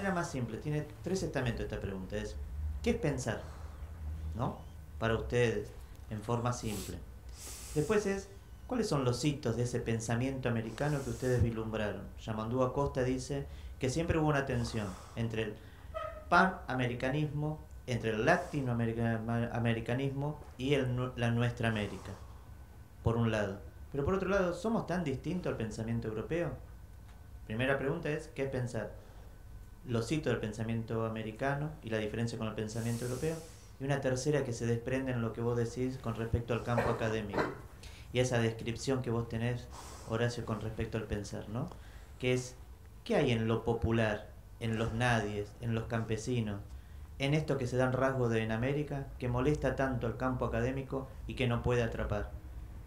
manera más simple, tiene tres estamentos esta pregunta, es ¿qué es pensar? ¿No? Para ustedes, en forma simple. Después es, ¿cuáles son los hitos de ese pensamiento americano que ustedes vislumbraron? Yamandú Acosta dice que siempre hubo una tensión entre el panamericanismo, entre el latinoamericanismo y la nuestra América, por un lado. Pero por otro lado, ¿somos tan distintos al pensamiento europeo? Primera pregunta es, ¿qué es pensar? Los hitos del pensamiento americano y la diferencia con el pensamiento europeo. Y una tercera que se desprende en lo que vos decís con respecto al campo académico. Y esa descripción que vos tenés, Horacio, con respecto al pensar, ¿no? Que es, ¿qué hay en lo popular, en los nadies, en los campesinos, en esto que se dan rasgos de en América, que molesta tanto al campo académico y que no puede atrapar?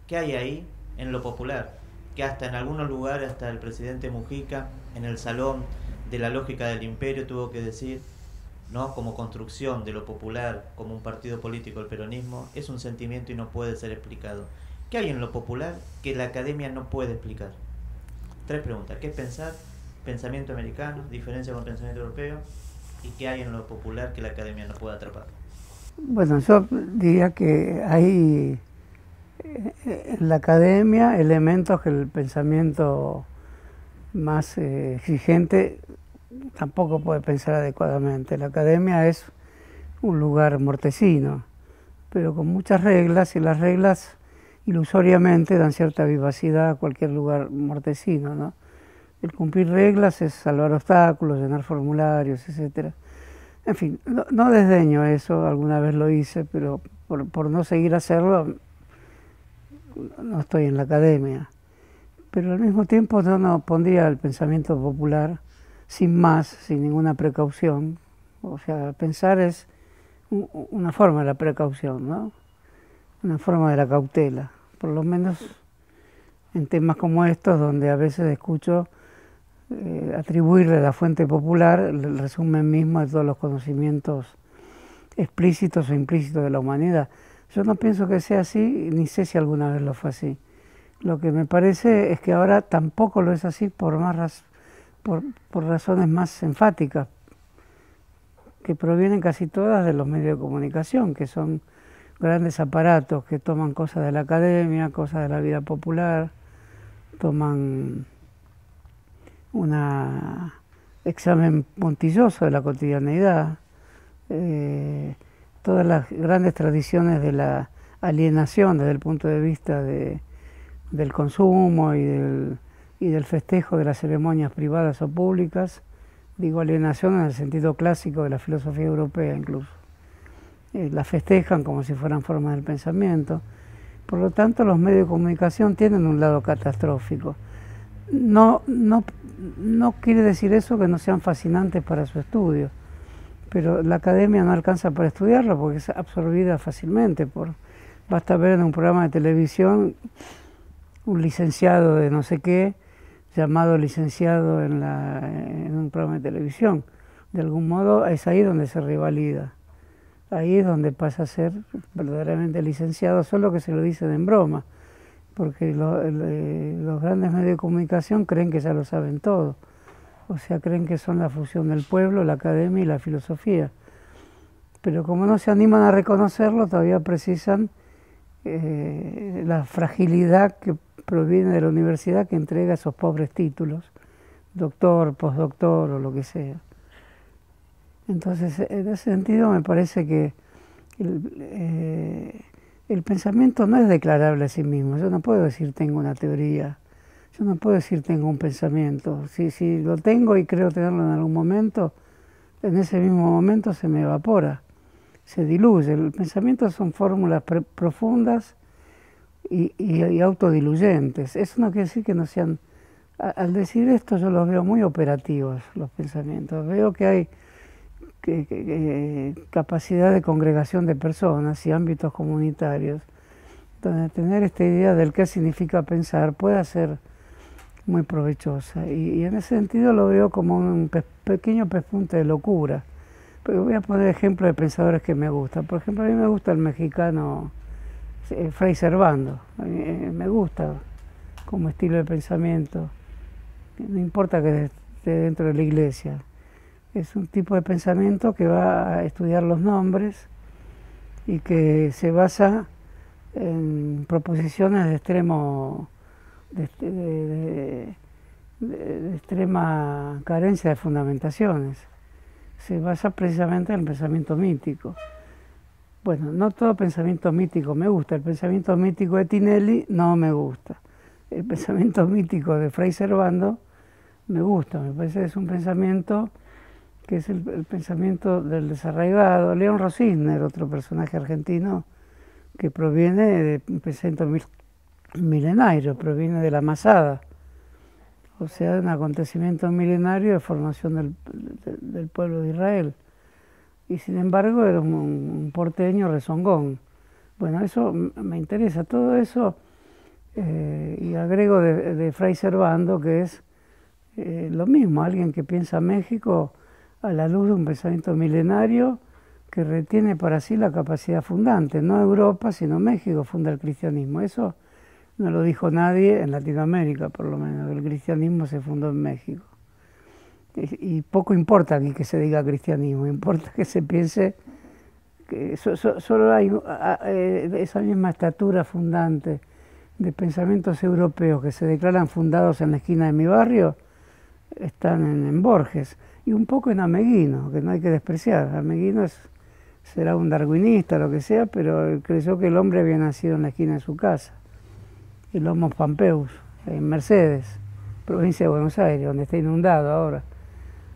¿Qué hay ahí en lo popular? Que hasta en algunos lugares, hasta el presidente Mujica, en el salón de la lógica del imperio, tuvo que decir, ¿no? Como construcción de lo popular, como un partido político, el peronismo, es un sentimiento y no puede ser explicado. ¿Qué hay en lo popular que la academia no puede explicar? Tres preguntas. ¿Qué es pensar? Pensamiento americano, diferencia con el pensamiento europeo, y qué hay en lo popular que la academia no puede atrapar. Bueno, yo diría que hay en la academia elementos que el pensamiento más exigente tampoco puede pensar adecuadamente. La academia es un lugar mortecino, pero con muchas reglas, y las reglas ilusoriamente dan cierta vivacidad a cualquier lugar mortecino, ¿no? El cumplir reglas es salvar obstáculos, llenar formularios, etcétera. En fin, no desdeño eso, alguna vez lo hice, pero por no seguir hacerlo, no estoy en la academia. Pero al mismo tiempo yo no pondría el pensamiento popular sin más, sin ninguna precaución. O sea, pensar es una forma de la precaución, ¿no? Una forma de la cautela. Por lo menos en temas como estos, donde a veces escucho atribuirle a la fuente popular el resumen mismo de todos los conocimientos explícitos o implícitos de la humanidad. Yo no pienso que sea así, ni sé si alguna vez lo fue así. Lo que me parece es que ahora tampoco lo es así por razones más enfáticas, que provienen casi todas de los medios de comunicación, que son grandes aparatos que toman cosas de la academia, cosas de la vida popular, toman un examen puntilloso de la cotidianeidad, todas las grandes tradiciones de la alienación desde el punto de vista del consumo y del festejo de las ceremonias privadas o públicas. Digo alienación en el sentido clásico de la filosofía europea incluso. Las festejan como si fueran formas del pensamiento. Por lo tanto, los medios de comunicación tienen un lado catastrófico. No quiere decir eso que no sean fascinantes para su estudio, pero la academia no alcanza para estudiarlo porque es absorbida fácilmente. Basta ver en un programa de televisión un licenciado de no sé qué, llamado licenciado en un programa de televisión. De algún modo es ahí donde se revalida. Ahí es donde pasa a ser verdaderamente licenciado, solo que se lo dicen en broma, porque los grandes medios de comunicación creen que ya lo saben todo. O sea, creen que son la fusión del pueblo, la academia y la filosofía. Pero como no se animan a reconocerlo, todavía precisan la fragilidad que proviene de la universidad, que entrega esos pobres títulos, doctor, postdoctor o lo que sea. Entonces, en ese sentido me parece que el pensamiento no es declarable a sí mismo. Yo no puedo decir tengo una teoría, yo no puedo decir tengo un pensamiento. Si lo tengo y creo tenerlo en algún momento, en ese mismo momento se me evapora, se diluye. El pensamiento son fórmulas profundas y autodiluyentes. Eso no quiere decir que no sean... Al decir esto yo los veo muy operativos, los pensamientos. Veo que hay capacidad de congregación de personas y ámbitos comunitarios, donde tener esta idea del qué significa pensar puede ser muy provechosa. Y en ese sentido lo veo como un pequeño pespunte de locura. Pero voy a poner ejemplos de pensadores que me gustan. Por ejemplo, a mí me gusta el mexicano Fray Servando. A mí me gusta como estilo de pensamiento. No importa que esté dentro de la iglesia. Es un tipo de pensamiento que va a estudiar los nombres y que se basa en proposiciones de extrema carencia de fundamentaciones. Se basa precisamente en el pensamiento mítico. Bueno, no todo pensamiento mítico me gusta. El pensamiento mítico de Tinelli no me gusta. El pensamiento mítico de Fray Servando me gusta. Me parece que es un pensamiento que es el pensamiento del desarraigado. León Rosisner, otro personaje argentino que proviene de un pensamiento milenario, proviene de la Masada, o sea, de un acontecimiento milenario de formación del pueblo de Israel. Y sin embargo era un porteño rezongón. Bueno, eso me interesa, todo eso, y agrego de Fray Servando, que es lo mismo, alguien que piensa México a la luz de un pensamiento milenario que retiene para sí la capacidad fundante. No Europa, sino México funda el cristianismo. Eso no lo dijo nadie en Latinoamérica, por lo menos. El cristianismo se fundó en México. Y poco importa aquí que se diga cristianismo, importa que se piense que solo hay esa misma estatura fundante de pensamientos europeos que se declaran fundados en la esquina de mi barrio, están en Borges. Y un poco en Ameguino, que no hay que despreciar. Ameguino será un darwinista, lo que sea, pero creyó que el hombre había nacido en la esquina de su casa. El Homo Pampeus, en Mercedes, provincia de Buenos Aires, donde está inundado ahora.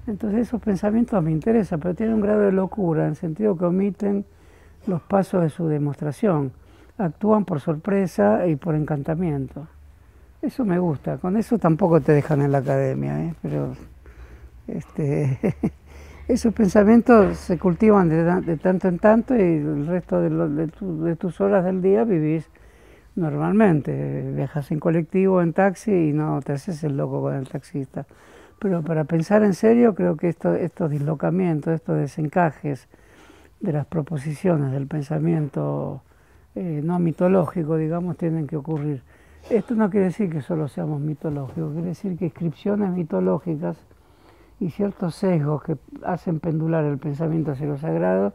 Entonces esos pensamientos me interesan, pero tienen un grado de locura, en el sentido que omiten los pasos de su demostración. Actúan por sorpresa y por encantamiento. Eso me gusta. Con eso tampoco te dejan en la academia, pero esos pensamientos se cultivan de tanto en tanto y el resto de tus horas del día vivís normalmente. Viajas en colectivo, en taxi y no te haces el loco con el taxista. Pero para pensar en serio creo que estos dislocamientos, estos desencajes de las proposiciones del pensamiento no mitológico, digamos, tienen que ocurrir. Esto no quiere decir que solo seamos mitológicos, quiere decir que inscripciones mitológicas y ciertos sesgos que hacen pendular el pensamiento hacia lo sagrado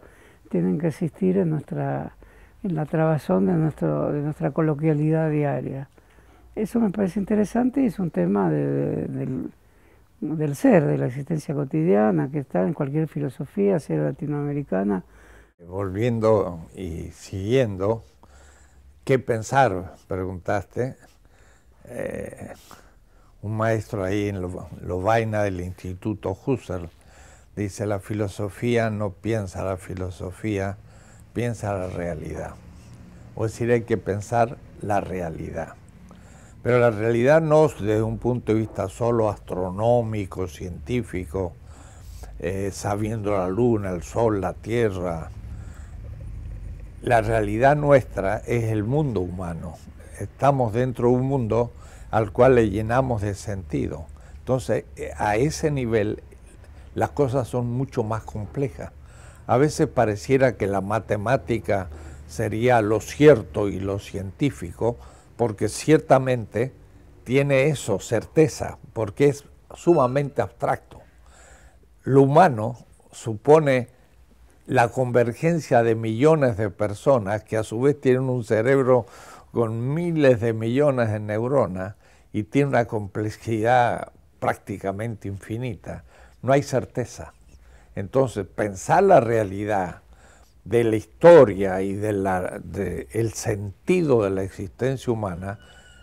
tienen que existir en la trabazón de nuestra coloquialidad diaria. Eso me parece interesante y es un tema del ser, de la existencia cotidiana, que está en cualquier filosofía, sea latinoamericana. Volviendo y siguiendo, ¿qué pensar? Preguntaste. Un maestro ahí en Lovaina del Instituto Husserl dice: la filosofía no piensa la filosofía, piensa la realidad. O decir, hay que pensar la realidad. Pero la realidad no desde un punto de vista solo astronómico, científico, sabiendo la luna, el sol, la tierra. La realidad nuestra es el mundo humano. Estamos dentro de un mundo al cual le llenamos de sentido. Entonces, a ese nivel, las cosas son mucho más complejas. A veces pareciera que la matemática sería lo cierto y lo científico, porque ciertamente tiene eso, certeza, porque es sumamente abstracto. Lo humano supone la convergencia de millones de personas que a su vez tienen un cerebro con miles de millones de neuronas y tiene una complejidad prácticamente infinita. No hay certeza. Entonces, pensar la realidad de la historia y el sentido de la existencia humana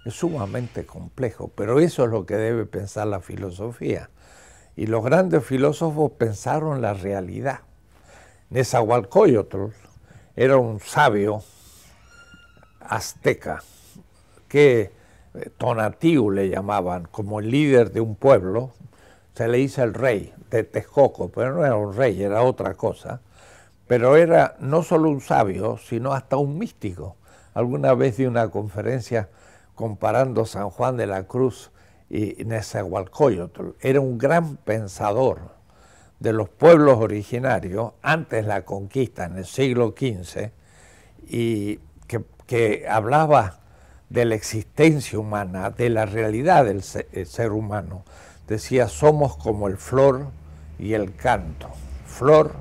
es sumamente complejo, pero eso es lo que debe pensar la filosofía. Y los grandes filósofos pensaron la realidad. Nezahualcóyotl era un sabio azteca que Tonatiuh le llamaban, como el líder de un pueblo. Se le dice el rey de Texcoco, pero no era un rey, era otra cosa. Pero era no solo un sabio, sino hasta un místico. Alguna vez di una conferencia comparando San Juan de la Cruz y Nezahualcóyotl. Era un gran pensador de los pueblos originarios antes de la conquista, en el siglo XV, y que hablaba de la existencia humana, de la realidad del ser humano. Decía: somos como el flor y el canto, flor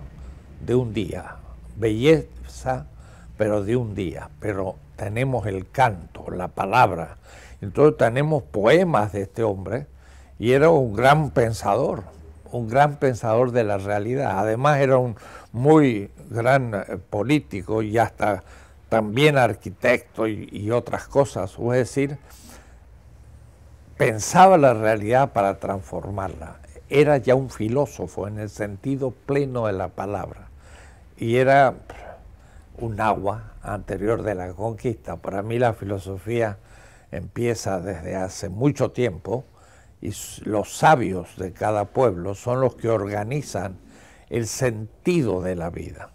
de un día, belleza, pero de un día, pero tenemos el canto, la palabra, entonces tenemos poemas de este hombre, y era un gran pensador de la realidad, además era un muy gran político y hasta también arquitecto y otras cosas, es decir, pensaba la realidad para transformarla. Era ya un filósofo en el sentido pleno de la palabra. Y era un agua anterior de la conquista. Para mí la filosofía empieza desde hace mucho tiempo y los sabios de cada pueblo son los que organizan el sentido de la vida.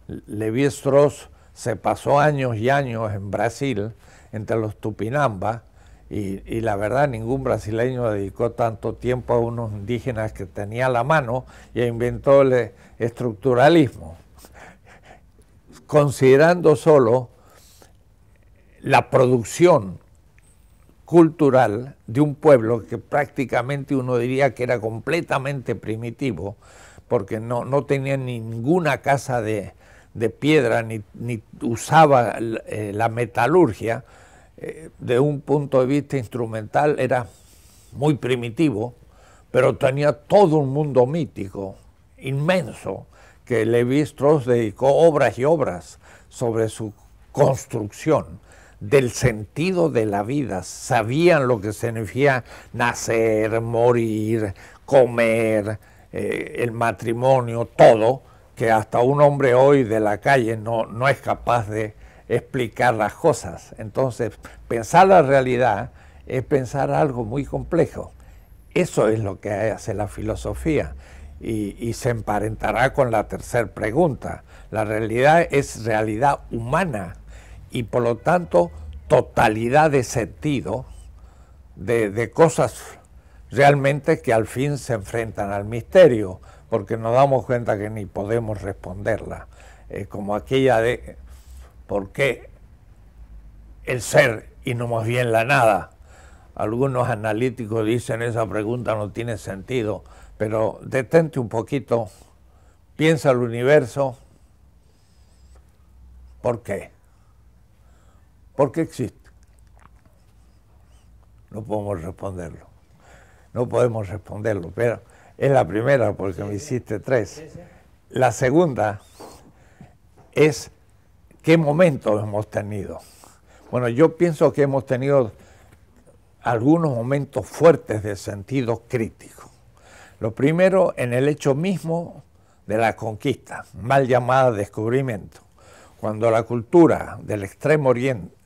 Levi-Strauss se pasó años y años en Brasil, entre los Tupinambas, y la verdad ningún brasileño dedicó tanto tiempo a unos indígenas que tenía a la mano y inventó el estructuralismo, considerando solo la producción cultural de un pueblo que prácticamente uno diría que era completamente primitivo, porque no tenía ninguna casa de piedra, ni usaba la metalurgia. De un punto de vista instrumental era muy primitivo, pero tenía todo un mundo mítico inmenso, que Levi-Strauss dedicó obras y obras sobre su construcción del sentido de la vida. Sabían lo que significa nacer, morir, comer, el matrimonio, todo, que hasta un hombre hoy de la calle no es capaz de explicar las cosas. Entonces, pensar la realidad es pensar algo muy complejo. Eso es lo que hace la filosofía y se emparentará con la tercera pregunta. La realidad es realidad humana y por lo tanto totalidad de sentido de cosas realmente que al fin se enfrentan al misterio, porque nos damos cuenta que ni podemos responderla. Como aquella de ¿por qué el ser y no más bien la nada? Algunos analíticos dicen esa pregunta no tiene sentido, pero detente un poquito, piensa el universo, ¿por qué? ¿Por qué existe? No podemos responderlo, pero es la primera porque me hiciste tres. La segunda es ¿qué momentos hemos tenido? Bueno, yo pienso que hemos tenido algunos momentos fuertes de sentido crítico. Lo primero, en el hecho mismo de la conquista, mal llamada descubrimiento, cuando la cultura del extremo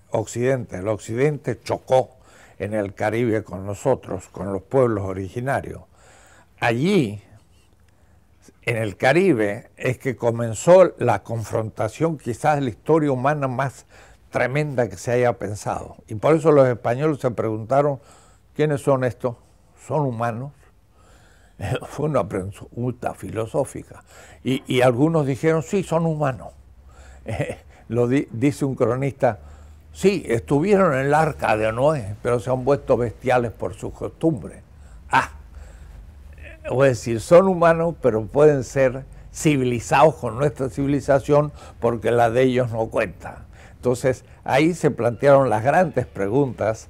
occidente, el occidente chocó en el Caribe con nosotros, con los pueblos originarios. Allí, en el Caribe, es que comenzó la confrontación quizás de la historia humana más tremenda que se haya pensado. Y por eso los españoles se preguntaron, ¿quiénes son estos? ¿Son humanos? Fue una pregunta filosófica. Y algunos dijeron, sí, son humanos. Dice un cronista, sí, estuvieron en el arca de Noé, pero se han vuelto bestiales por sus costumbres. Es decir, son humanos, pero pueden ser civilizados con nuestra civilización porque la de ellos no cuenta. Entonces, ahí se plantearon las grandes preguntas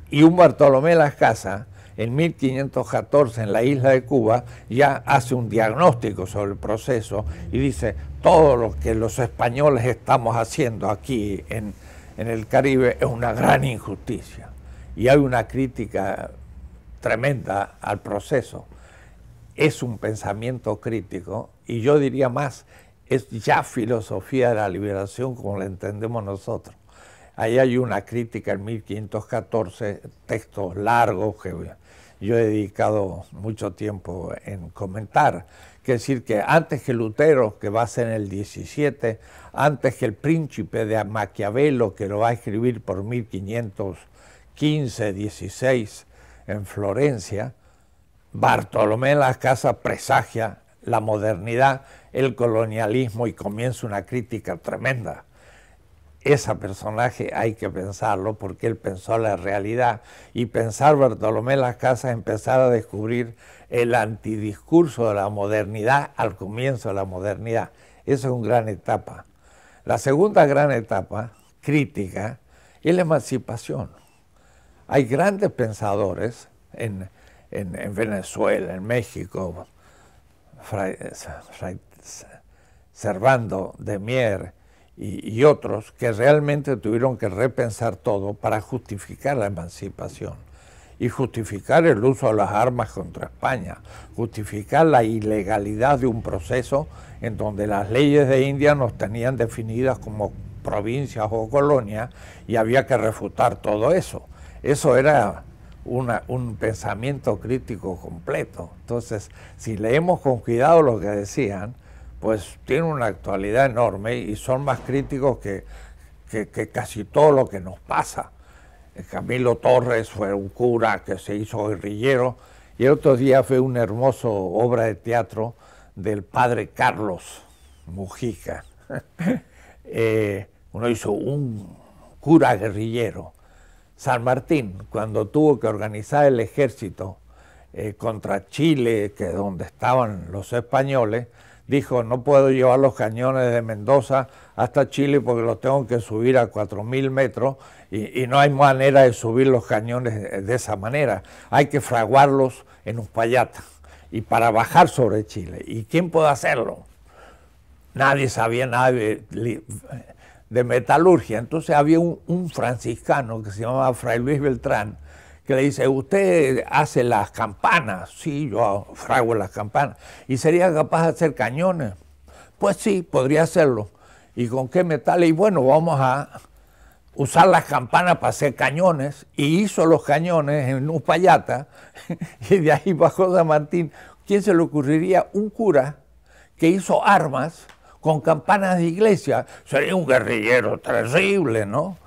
y un Bartolomé Las Casas, en 1514, en la isla de Cuba, ya hace un diagnóstico sobre el proceso y dice, todo lo que los españoles estamos haciendo aquí en el Caribe es una gran injusticia. Y hay una crítica tremenda al proceso. Es un pensamiento crítico y yo diría más, es ya filosofía de la liberación como la entendemos nosotros. Ahí hay una crítica en 1514, textos largos que yo he dedicado mucho tiempo en comentar, que es decir que antes que Lutero, que va a ser en el 17, antes que el Príncipe de Maquiavelo, que lo va a escribir por 1515, 16, en Florencia, Bartolomé Las Casas presagia la modernidad, el colonialismo y comienza una crítica tremenda. ese personaje hay que pensarlo porque él pensó la realidad, y pensar Bartolomé Las Casas, empezar a descubrir el antidiscurso de la modernidad al comienzo de la modernidad. Esa es una gran etapa. La segunda gran etapa, crítica, es la emancipación. Hay grandes pensadores en Venezuela, en México, Servando de Mier y otros, que realmente tuvieron que repensar todo para justificar la emancipación y justificar el uso de las armas contra España, justificar la ilegalidad de un proceso en donde las leyes de India nos tenían definidas como provincias o colonias y había que refutar todo eso. Eso era un pensamiento crítico completo. Entonces, si leemos con cuidado lo que decían, pues tiene una actualidad enorme y son más críticos que casi todo lo que nos pasa. Camilo Torres fue un cura que se hizo guerrillero, y el otro día fue una hermosa obra de teatro del padre Carlos Mujica. Uno hizo un cura guerrillero. San Martín, cuando tuvo que organizar el ejército contra Chile, que es donde estaban los españoles, dijo: no puedo llevar los cañones de Mendoza hasta Chile porque los tengo que subir a 4000 metros y no hay manera de subir los cañones de esa manera. Hay que fraguarlos en Uspallata y para bajar sobre Chile. ¿Y quién puede hacerlo? Nadie sabía nada de metalurgia. Entonces había un franciscano que se llamaba Fray Luis Beltrán, que le dice: ¿usted hace las campanas? Sí, yo frago las campanas. ¿Y sería capaz de hacer cañones? Pues sí, podría hacerlo. ¿Y con qué metales? Y bueno, vamos a usar las campanas para hacer cañones. Y hizo los cañones en Uspallata, y de ahí bajó San Martín. ¿Quién se le ocurriría? Un cura que hizo armas con campanas de iglesia. Sería un guerrillero terrible, ¿no?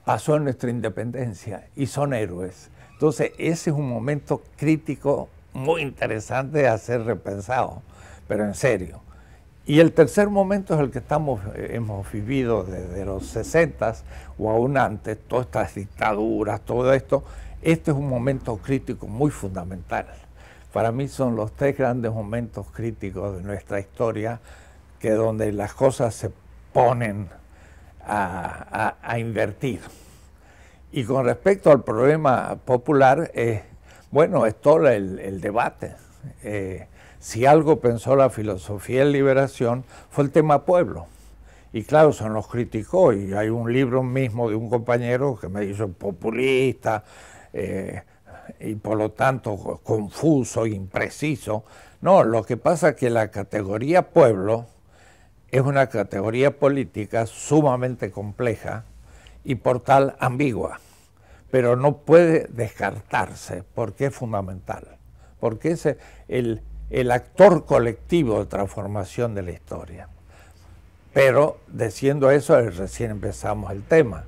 Pasó en nuestra independencia y son héroes. Entonces, ese es un momento crítico muy interesante de hacer repensado, pero en serio. Y el tercer momento es el que hemos vivido desde los 60 o aún antes, todas estas dictaduras, todo esto. Este es un momento crítico muy fundamental. Para mí son los tres grandes momentos críticos de nuestra historia, que donde las cosas se ponen a invertir. Y con respecto al problema popular, bueno, es todo el debate. Si algo pensó la filosofía de liberación fue el tema pueblo. Y claro, se nos criticó, y hay un libro mismo de un compañero que me hizo populista, y por lo tanto confuso, impreciso. No, lo que pasa es que la categoría pueblo es una categoría política sumamente compleja y por tal ambigua, pero no puede descartarse porque es fundamental, porque es el actor colectivo de transformación de la historia. Pero diciendo eso, recién empezamos el tema.